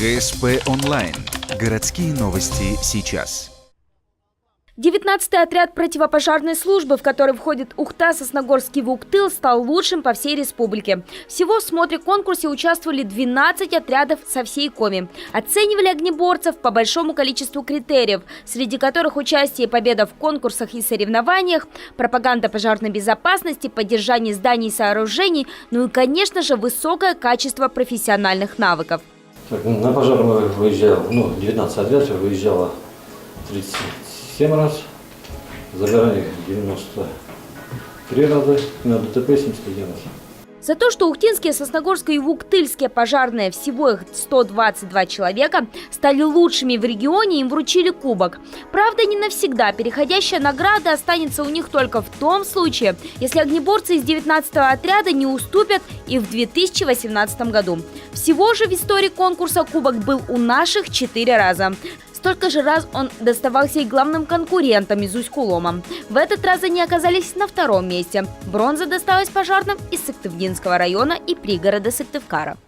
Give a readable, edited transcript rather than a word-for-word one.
ГСП онлайн. Городские новости сейчас. 19-й отряд противопожарной службы, в который входит Ухта, Сосногорский Вуктыл, стал лучшим по всей республике. Всего в смотре-конкурсе участвовали 12 отрядов со всей Коми. Оценивали огнеборцев по большому количеству критериев, среди которых участие и победа в конкурсах и соревнованиях, пропаганда пожарной безопасности, поддержание зданий и сооружений, ну и, конечно же, высокое качество профессиональных навыков. На пожар мы выезжали, 19 отрядов выезжало 37 раз, загорание 93 раза, на ДТП 71 раз. За то, что ухтинские, сосногорские и вуктыльские пожарные, всего их 122 человека, стали лучшими в регионе, им вручили кубок. Правда, не навсегда. Переходящая награда останется у них только в том случае, если огнеборцы из 19-го отряда не уступят и в 2018 году. Всего же в истории конкурса кубок был у наших 4 раза. Столько же раз он доставался и главным конкурентам из Усть-Кулома. В этот раз они оказались на втором месте. Бронза досталась пожарным из Сыктывдинского района и пригорода Сыктывкара.